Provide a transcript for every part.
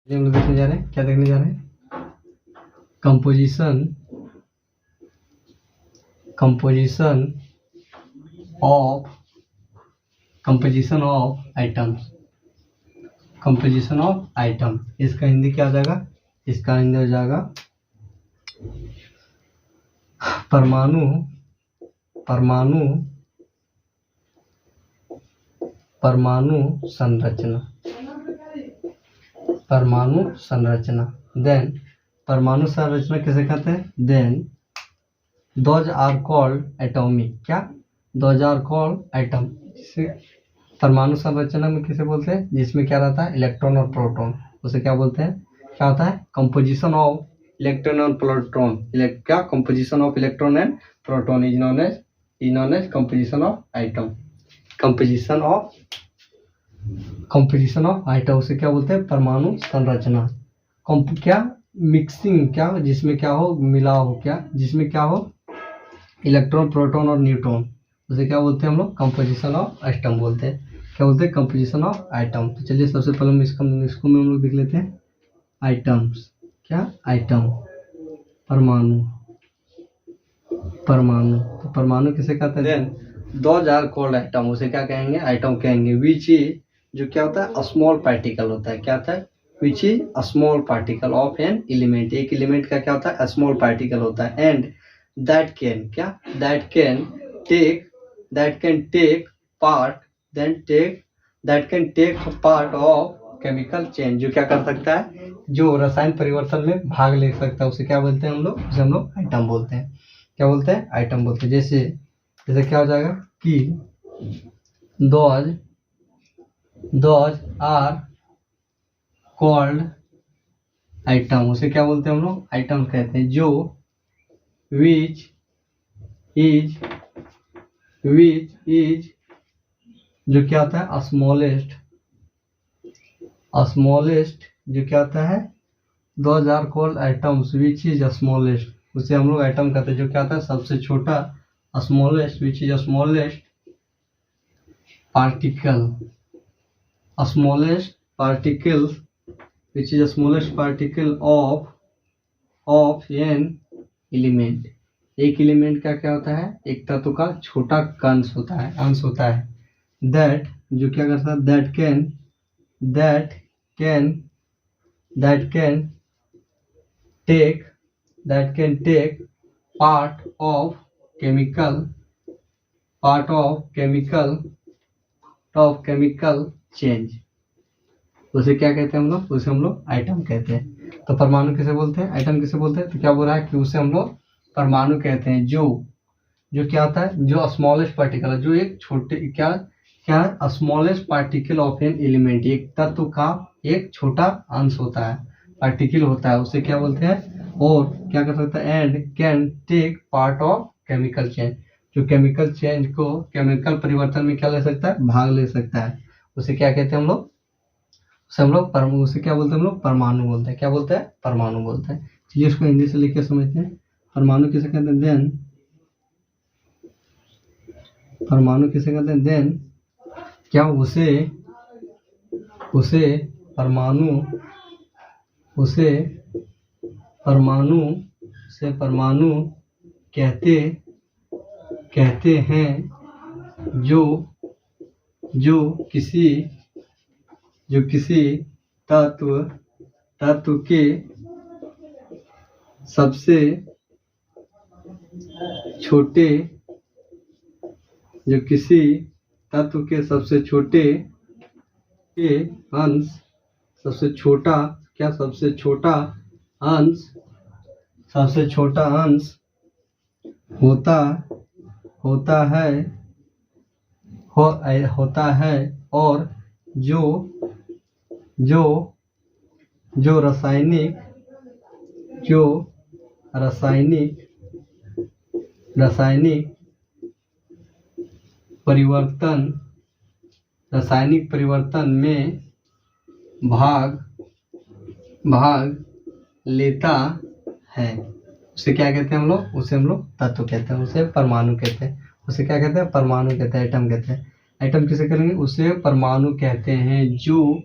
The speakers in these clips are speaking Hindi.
हम लोग देखने जा रहे हैं, क्या देखने जा रहे हैं? Composition of items. Composition of item, इसका हिंदी क्या आ जाएगा? इसका हिंदी हो जाएगा परमाणु संरचना। देन परमाणु संरचना किसे कहते हैं? Then those are called atomic. क्या? Those are called atom. परमाणु संरचना में किसे बोलते हैं? जिसमें क्या रहता है? इलेक्ट्रॉन और प्रोटॉन। उसे क्या बोलते हैं? क्या होता है? कंपोजिशन ऑफ इलेक्ट्रॉन और प्रोटॉन। क्या? Composition of electron and proton is known as composition of atom. Composition of atom उसे क्या बोलते हैं? परमाणु संरचना। क्या? मिक्सिंग, क्या? जिसमें क्या हो? मिला हो। क्या? जिसमें क्या हो? इलेक्ट्रॉन, प्रोटॉन और न्यूट्रॉन। उसे क्या बोलते हैं हम लोग? कंपोजिशन ऑफ आइटम बोलते हैं। क्या बोलते हैं? Composition of item. तो चलिए सबसे पहले हम इसको में हम लोग देख लेते हैं आइटम्स। क्या? आइटम, परमाणु। तो परमाणु किसे कहते हैं? Then those are called atom. उसे क्या कहेंगे? आइटम कहेंगे। विच इज, जो क्या होता है? स्मॉल पार्टिकल होता है। क्या होता है? Which is small particle of an element. एक एलिमेंट का क्या होता है? स्मॉल पार्टिकल होता है। एंड दैट कैन, क्या? That can take part of chemical change. जो क्या कर सकता है? जो रसायन परिवर्तन में भाग ले सकता है। उसे क्या बोलते हैं हम लोग? उसे हम लोग आइटम बोलते हैं। क्या बोलते हैं? आइटम बोलते हैं। जैसे क्या हो जाएगा कि दोज आर कॉल्ड आइटम। उसे क्या बोलते हैं हम लोग? आइटम कहते हैं। जो विच इज जो क्या होता है? स्मॉलेस्ट। जो क्या होता है? Those are called items which is smallest. उसे हम लोग आइटम कहते हैं। जो क्या होता है? सबसे छोटा। Smallest, which is smallest particle. Which is smallest particle of an element. एक एलिमेंट का क्या होता है? एक तत्व का छोटा अंश होता है। दैट, जो क्या करता है? That can take part of chemical change. उसे क्या कहते हैं हम लोग? उसे हम लोग आइटम कहते हैं। तो परमाणु किसे बोलते हैं? आइटम किसे बोलते हैं? तो क्या बोल रहा है कि उसे हम लोग परमाणु कहते हैं। जो क्या होता है? जो स्मॉलेस्ट पार्टिकल है। जो एक छोटे क्या smallest particle of an element. एक तत्व का एक छोटा अंश होता है, पार्टिकल होता है। उसे क्या बोलते हैं? और क्या कर सकता है? And can take part of chemical change. जो केमिकल चेंज को, केमिकल परिवर्तन में क्या ले सकता है? भाग ले सकता है। उसे क्या कहते हैं हम लोग? उसे क्या बोलते हैं हम लोग? परमाणु बोलते हैं। क्या बोलते हैं? परमाणु बोलते हैं। चलिए इसको हिंदी से लिख के समझते हैं। परमाणु किसे कहते हैं? देन क्या? परमाणु कहते हैं जो किसी तत्व के सबसे छोटे अंश, सबसे छोटा अंश होता है और जो रासायनिक परिवर्तन में भाग लेता है। उसे क्या कहते हैं हम लोग? उसे हम लोग तत्व कहते हैं। उसे परमाणु कहते हैं। उसे क्या कहते हैं? परमाणु कहते हैं, आइटम कहते हैं। आइटम किसे करेंगे? उसे परमाणु कहते हैं। जो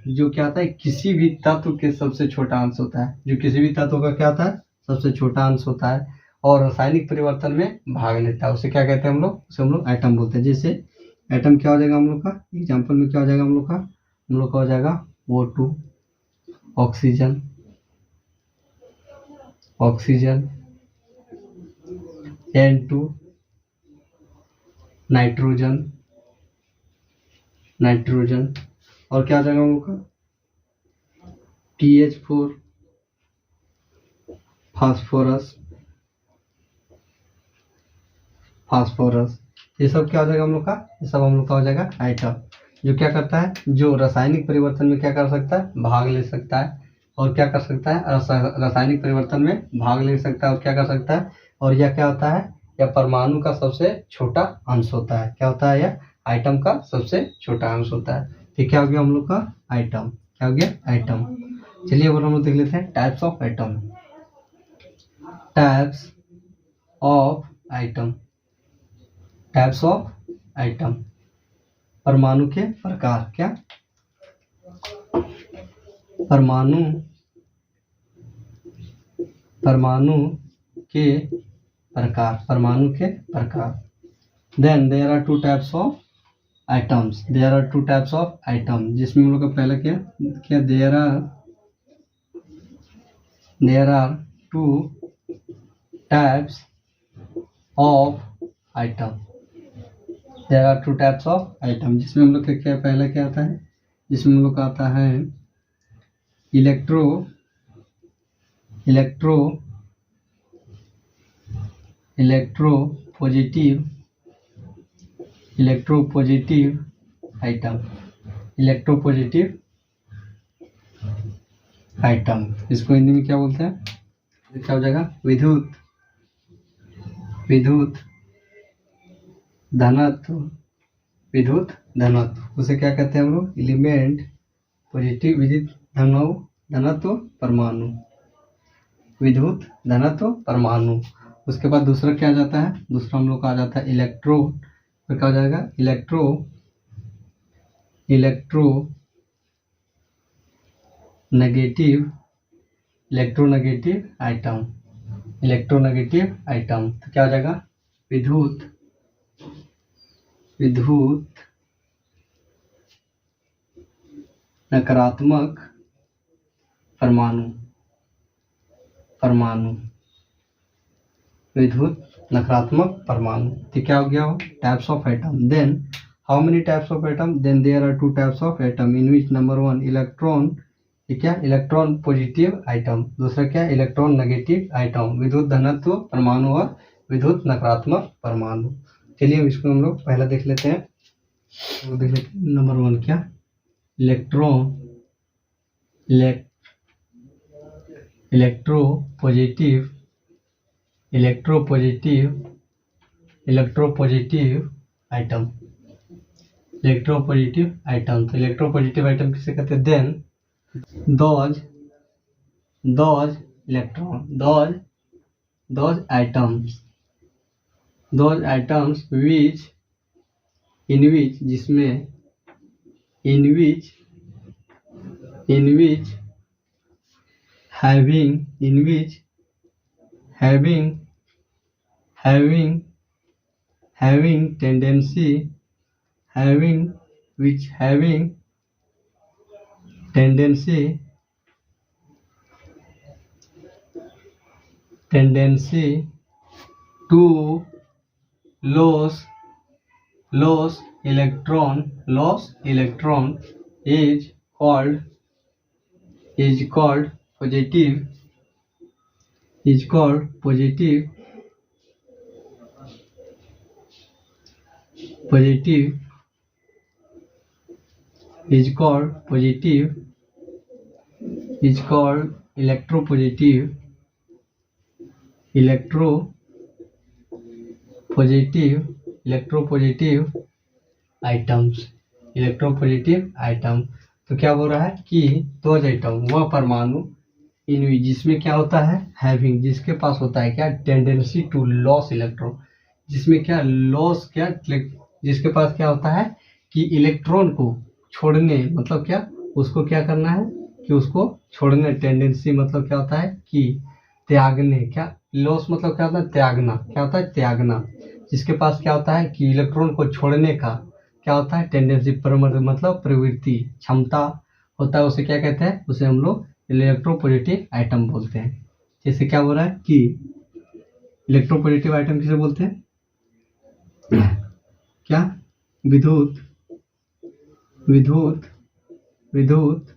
जो क्या होता है, किसी भी तत्व के सबसे छोटा अंश होता है, जो किसी भी तत्व का क्या होता है, सबसे छोटा अंश होता है और रासायनिक परिवर्तन में भाग लेता है, उसे क्या कहते हैं हम लोग, उसे हम लोग एटम बोलते हैं। जैसे एटम क्या हो जाएगा हम लोग का, एग्जाम्पल में क्या हो जाएगा हम लोग का हो जाएगा O2 ऑक्सीजन, N2 नाइट्रोजन, और क्या आ जाएगा हम लोग का TH4 फास्फोरस। ये सब क्या हो जाएगा हम लोग का, ये सब हम लोग का हो जाएगा आइटम, जो क्या करता है, जो रासायनिक परिवर्तन में क्या कर सकता है, भाग ले सकता है, और क्या कर सकता है, रासायनिक परिवर्तन में भाग ले सकता है और क्या कर सकता है, और यह क्या होता है, यह परमाणु का सबसे छोटा अंश होता है। क्या होता है, यह आइटम का सबसे छोटा अंश होता है। तो क्या हो गया हम लोग का आइटम, क्या हो गया आइटम। चलिए अब हम लोग देख लेते हैं types of item. Types of item, परमाणु के प्रकार। क्या, परमाणु के प्रकार। Then there are two types of items. जिसमें हम लोग का पहला क्या, there are two types of item. जिसमें हम लोग का क्या, पहला क्या आता है, जिसमें हम लोग का आता है इलेक्ट्रो पॉजिटिव आइटम। इसको हिंदी में क्या बोलते हैं, क्या हो जाएगा, विद्युत धनत्व। उसे क्या कहते हैं हम लोग, एलिमेंट पॉजिटिव विद्युत धनत्व परमाणु। उसके बाद दूसरा क्या आ जाता है, दूसरा हम लोग का आ जाता है इलेक्ट्रो, फिर क्या हो जाएगा इलेक्ट्रोनेगेटिव आइटम। तो क्या हो जाएगा, विद्युत नकारात्मक परमाणु। तो क्या हो गया, types of item. Then how many types of item, then there are two types of item in which number 1 electron, क्या, इलेक्ट्रॉन पॉजिटिव आइटम, दूसरा क्या, इलेक्ट्रॉन नेगेटिव आइटम, विद्युत धनत्व परमाणु और विद्युत नकारात्मक परमाणु। चलिए इसको हम लोग पहला देख लेते हैं। नंबर 1 क्या, इलेक्ट्रो पॉजिटिव आइटम। तो इलेक्ट्रो पॉजिटिव आइटम किसे कहते हैं, देन those items which जिसमें in which having tendency to lose electron is called positive electropositive item. तो क्या बोल रहा है कि दोज आइटम, वह परमाणु इन जिसमें क्या होता है, हैविंग, जिसके पास होता है क्या, टेंडेंसी टू लॉस इलेक्ट्रॉन, जिसमें क्या लॉस, क्या जिसके पास क्या होता है कि इलेक्ट्रॉन को छोड़ने, मतलब क्या उसको क्या करना है कि उसको छोड़ने, टेंडेंसी मतलब क्या होता है कि त्यागने, क्या लॉस मतलब क्या होता है त्यागना, क्या होता है त्यागना। जिसके पास क्या होता है कि इलेक्ट्रॉन को छोड़ने का क्या होता है टेंडेंसी, मतलब प्रवृत्ति, क्षमता होता है, उसे क्या कहते हैं, उसे हम लोग इलेक्ट्रोपॉजिटिव आइटम बोलते हैं। जैसे क्या हो रहा है कि इलेक्ट्रोपॉजिटिव आइटम किसे बोलते हैं, क्या विद्युत विद्युत विद्युत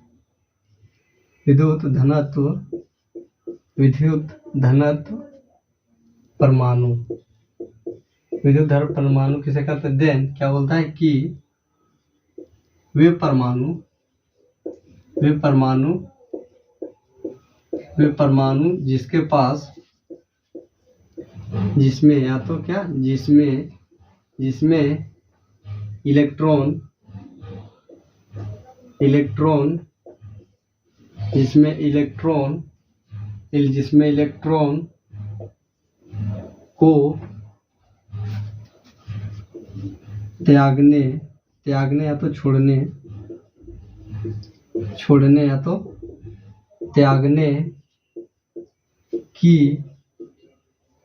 विद्युत धनत्व, विद्युत धनत्व परमाणु, विद्युत धर परमाणु किसे कहते हैं, देन क्या बोलता है कि वे परमाणु वे परमाणु वे परमाणु जिसके पास, जिसमें या तो क्या, जिसमें जिसमें इलेक्ट्रॉन इलेक्ट्रॉन जिसमें इलेक्ट्रॉन जिसमें इलेक्ट्रॉन को त्यागने त्यागने या तो छोड़ने या तो त्यागने की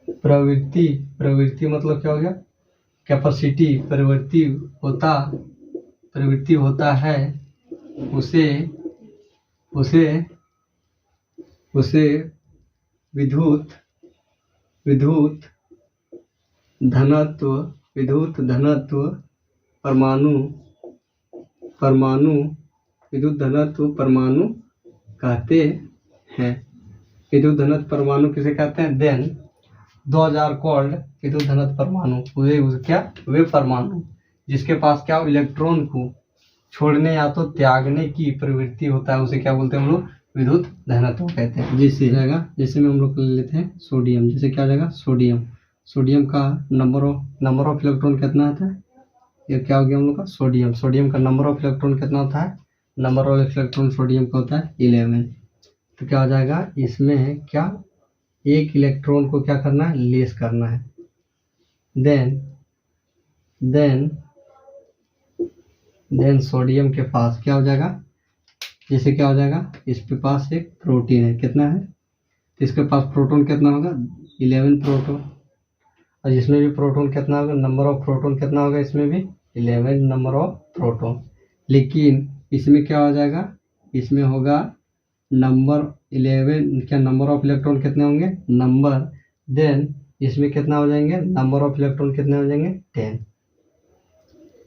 प्रवृत्ति मतलब क्या हो गया, कैपेसिटी, प्रवृत्ति होता है, उसे विद्युत धनत्व परमाणु विद्युत धनत्व परमाणु कहते हैं। विद्युत धनत्व परमाणु किसे कहते हैं, देन 2000 कॉल्ड विद्युत धनत्व परमाणु, वे परमाणु जिसके पास क्या इलेक्ट्रॉन को छोड़ने या तो त्यागने की प्रवृत्ति होता है, उसे क्या बोलते हैं हम लोग, विद्युत धनत्व कहते हैं। जैसे जाएगा, जैसे में हम लोग ले लेते हैं सोडियम, जैसे क्या हो जाएगा सोडियम का नंबर ऑफ इलेक्ट्रॉन कितना आता है, ये क्या हो गया हम लोग का सोडियम का नंबर ऑफ इलेक्ट्रॉन कितना होता है, नंबर ऑफ इलेक्ट्रॉन सोडियम का होता है 11। तो क्या हो जाएगा, इसमें क्या एक इलेक्ट्रॉन को क्या करना है, लेस करना है। देन सोडियम के पास क्या हो जाएगा, जैसे क्या हो जाएगा, इसके पास एक प्रोटीन है, कितना है, तो इसके पास प्रोटॉन कितना होगा 11 प्रोटॉन, और इसमें भी प्रोटॉन कितना होगा, नंबर ऑफ प्रोटॉन कितना होगा, इसमें भी 11 नंबर ऑफ प्रोटॉन। लेकिन इसमें क्या हो जाएगा, इसमें होगा नंबर 11, क्या नंबर ऑफ इलेक्ट्रॉन कितने होंगे नंबर, देन इसमें कितना हो जाएंगे, नंबर ऑफ इलेक्ट्रॉन कितने हो जाएंगे 10,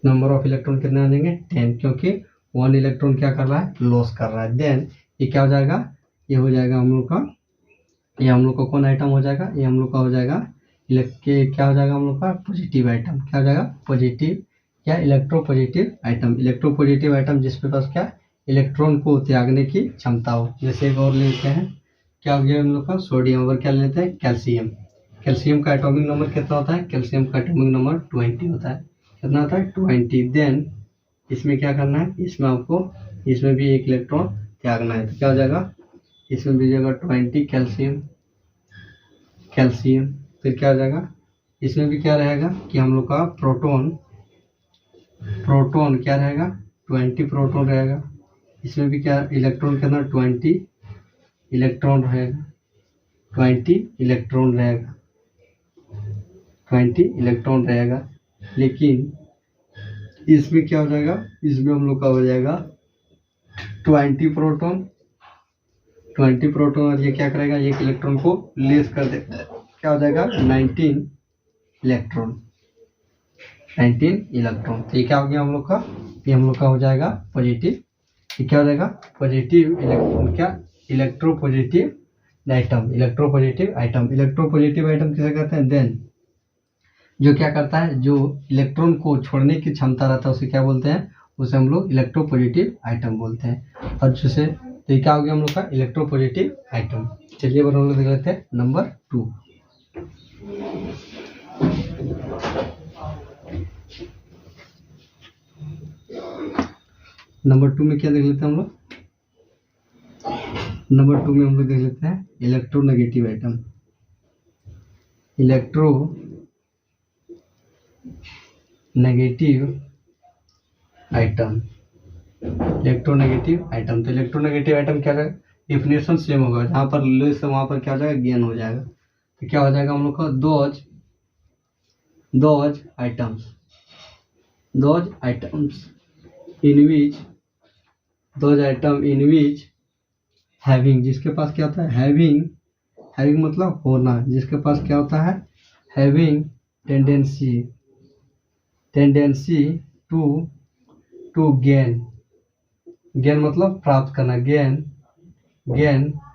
नंबर ऑफ इलेक्ट्रॉन कितने हो जाएंगे 10, क्योंकि 1 इलेक्ट्रॉन क्या कर रहा है, लॉस कर रहा है। देन ये क्या हो जाएगा, ये हो जाएगा हम लोग का, ये हम लोग का कौन आइटम हो जाएगा, ये हम लोग का हो जाएगा क्या हो जाएगा हम लोग का पॉजिटिव आइटम, क्या हो जाएगा पॉजिटिव या इलेक्ट्रोपॉजिटिव आइटम जिसके पास क्या इलेक्ट्रॉन को त्यागने की क्षमता हो। जैसे एक और लेते हैं, क्या हो गया हम लोग का सोडियम, और क्या लेते हैं कैल्शियम का एटॉमिक नंबर कितना होता है, कैल्शियम का एटॉमिक नंबर 20 होता है, कितना होता है 20। देन इसमें क्या करना है, इसमें आपको इसमें भी एक इलेक्ट्रॉन त्यागना है, तो क्या हो जाएगा, इसमें भी जाएगा 20 कैल्शियम। फिर क्या हो जाएगा, इसमें भी क्या रहेगा कि हम लोग का प्रोटॉन क्या रहेगा 20 प्रोटॉन रहेगा, इसमें भी क्या इलेक्ट्रॉन कितना 20 इलेक्ट्रॉन रहेगा, 20 इलेक्ट्रॉन रहेगा। लेकिन इसमें क्या हो जाएगा, इसमें हम लोग का हो जाएगा 20 प्रोटॉन, और ये क्या करेगा, एक इलेक्ट्रॉन को लेस कर दे, क्या हो जाएगा 19 इलेक्ट्रॉन। तो ये क्या हो गया हम लोग का, ये हम लोग का हो जाएगा पॉजिटिव, ये क्या हो जाएगा पॉजिटिव इलेक्ट्रॉन, क्या इलेक्ट्रोपॉजिटिव आइटम किसे कहते हैं, देन जो क्या करता है, जो इलेक्ट्रॉन को छोड़ने की क्षमता रहता है उसे क्या बोलते हैं, उसे हम लोग इलेक्ट्रोपॉजिटिव आइटम बोलते हैं। और जैसे तो ये क्या हो गया हम लोग का इलेक्ट्रोपॉजिटिव आइटम। चलिए हम लोग देख लेते हैं नंबर 2। नंबर 2 में क्या देख लेते हैं हम लोग, नंबर 2 में हम लोग देख लेते हैं electronegative item. Electronegative item electronegative item. तो इलेक्ट्रोनेगेटिव आइटम क्या है, डिफिनेशन सेम होगा, जहाँ पर लेस है वहाँ पर क्या हो जाएगा, गेन हो जाएगा। तो क्या हो जाएगा हम लोग का, those items in which, those item in which having, जिसके पास क्या होता है, हैविंग मतलब होना, जिसके पास क्या होता है, हैविंग टेंडेंसी टू गेन मतलब प्राप्त करना,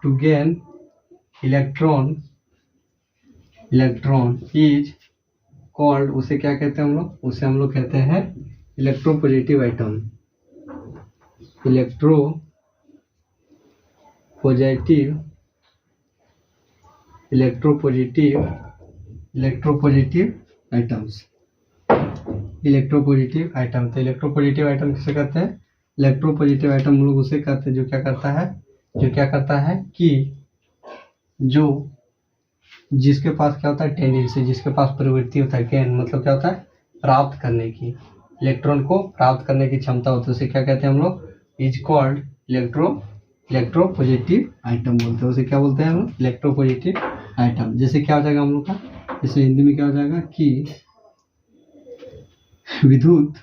to gain electron is called, उसे क्या कहते हैं हम लोग, उसे हम लोग कहते हैं electropositive item. Electropositive items. Electropositive item, तो इलेक्ट्रोपॉजिटिव आइटम किसे कहते हैं, इलेक्ट्रोपॉजिटिव आइटम हम लोग उसे कहते हैं जो क्या करता है कि जो जिसके पास क्या होता है, टेंडेंसी, जिसके पास प्रवृत्ति होता है, गेन मतलब क्या होता है, प्राप्त करने की, इलेक्ट्रॉन को प्राप्त करने की क्षमता होती है, उसे क्या कहते हैं हम लोग, इज कॉल्ड इलेक्ट्रोपॉजिटिव आइटम बोलते हैं। उसे क्या बोलते हैं हम लोग, इलेक्ट्रोपॉजिटिव आइटम। जैसे क्या हो जाएगा हम लोग का, जैसे हिंदी में क्या हो जाएगा कि विद्युत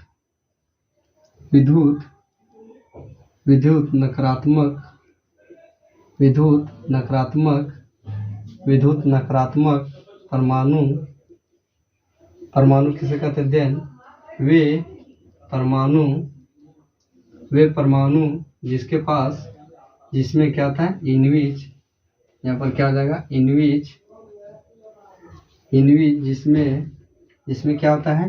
नकारात्मक परमाणु किसे कहते हैं, देन वे परमाणु जिसमें क्या था, इनविच, यहाँ पर क्या हो जाएगा, इनविच जिसमें क्या होता है,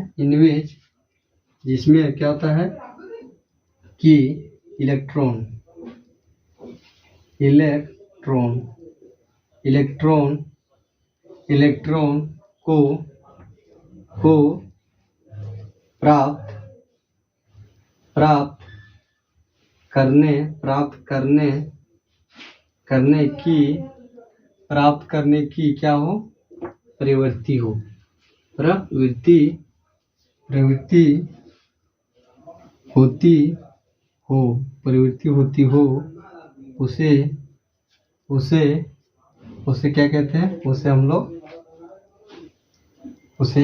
जिसमें क्या होता है कि इलेक्ट्रॉन को प्राप्त करने की क्या हो, प्रवृत्ति होती हो, उसे क्या कहते हैं, उसे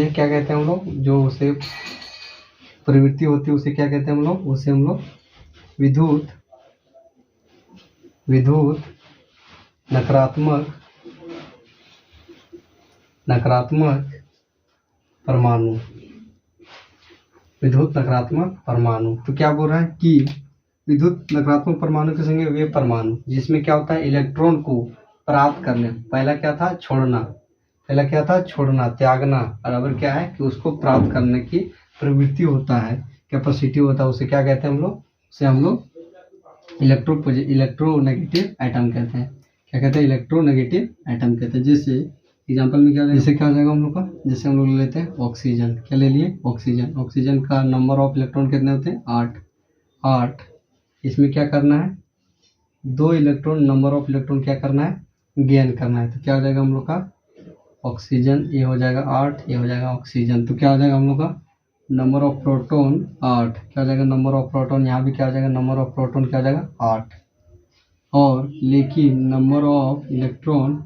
क्या कहते हैं हम लोग, जो उसे प्रवृत्ति होती है उसे क्या कहते हैं हम लोग, उसे हम लोग विद्युत नकारात्मक परमाणु। तो क्या बोल रहा है कि विद्युत नकारात्मक परमाणु के संगे वे परमाणु जिसमें क्या होता है, इलेक्ट्रॉन को प्राप्त करने, पहला क्या था, छोड़ना, त्यागना, और अब क्या है कि उसको प्राप्त करने की प्रवृत्ति होता है, कैपेसिटी होता है, उसे क्या कहते हैं हम लोग, उसे हम लोग इलेक्ट्रोनेगेटिव आइटम कहते हैं। क्या कहते हैं, इलेक्ट्रोनेगेटिव आइटम कहते हैं। जैसे एग्जाम्पल में क्या, जैसे क्या हो जाएगा हम लोग का, जैसे हम लोग ले लेते हैं ऑक्सीजन, क्या ले लिए, ऑक्सीजन का नंबर ऑफ इलेक्ट्रॉन कितने होते हैं, 8। इसमें क्या करना है, 2 इलेक्ट्रॉन, नंबर ऑफ इलेक्ट्रॉन क्या करना है, गेन करना है। तो क्या हो जाएगा हम लोग का, ऑक्सीजन, ये हो जाएगा 8, ये हो जाएगा ऑक्सीजन। तो क्या हो जाएगा हम लोग का, नंबर ऑफ प्रोटॉन 8, क्या हो जाएगा, नंबर ऑफ प्रोटॉन, यहाँ भी क्या हो जाएगा, नंबर ऑफ प्रोटॉन क्या हो जाएगा, 8। और लेकिन नंबर ऑफ इलेक्ट्रॉन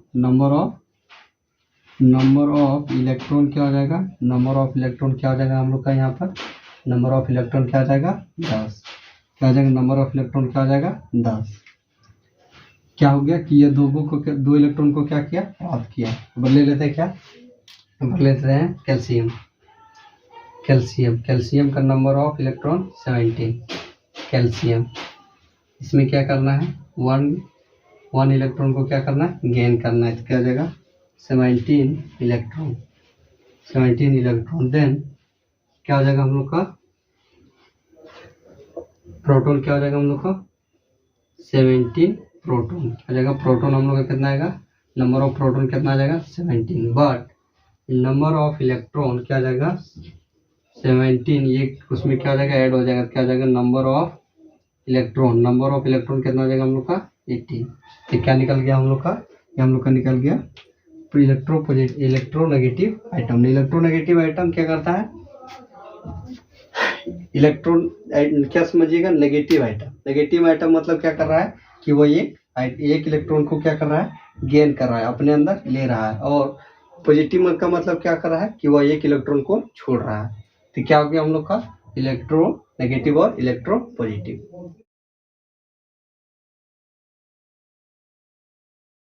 क्या हो जाएगा, नंबर ऑफ इलेक्ट्रॉन क्या हो जाएगा हम लोग का, यहाँ पर नंबर ऑफ इलेक्ट्रॉन क्या हो जाएगा, 10। क्या हो जाएगा, नंबर ऑफ इलेक्ट्रॉन क्या हो जाएगा, 10। क्या हो गया कि ये 2 इलेक्ट्रॉन को क्या किया, प्राप्त किया। बदले लेते हैं क्या, लेते हैं कैल्शियम का नंबर ऑफ इलेक्ट्रॉन 17। कैल्शियम, इसमें क्या करना है, 1 इलेक्ट्रॉन को क्या करना है, गेन करना है। तो क्या हो जाएगा, 17 इलेक्ट्रॉन। देन क्या हो जाएगा हम लोग का, प्रोटॉन क्या हो जाएगा हम लोग का, 17 प्रोटॉन। क्या हो जाएगा, प्रोटॉन हम लोग का कितना आएगा, नंबर ऑफ प्रोटॉन कितना आ जाएगा, 17। बट नंबर ऑफ इलेक्ट्रॉन क्या आ जाएगा, 17, ये उसमें क्या हो जाएगा, ऐड हो जाएगा। क्या हो जाएगा, नंबर ऑफ इलेक्ट्रॉन कितना हो जाएगा हम लोग का, 18। तो क्या निकल गया हम लोग का, ये हम लोग का निकल गया इलेक्ट्रोनेगेटिव आइटम। क्या करता है, इलेक्ट्रॉन क्या समझिएगा, नेगेटिव आइटम। नेगेटिव आइटम मतलब क्या कर रहा है कि वो एक इलेक्ट्रॉन को क्या कर रहा है, गेन कर रहा है, अपने अंदर ले रहा है। और पॉजिटिव का मतलब क्या कर रहा है कि वह एक इलेक्ट्रॉन को छोड़ रहा है। तो क्या हो गया हम लोग का इलेक्ट्रो नेगेटिव और इलेक्ट्रो पॉजिटिव।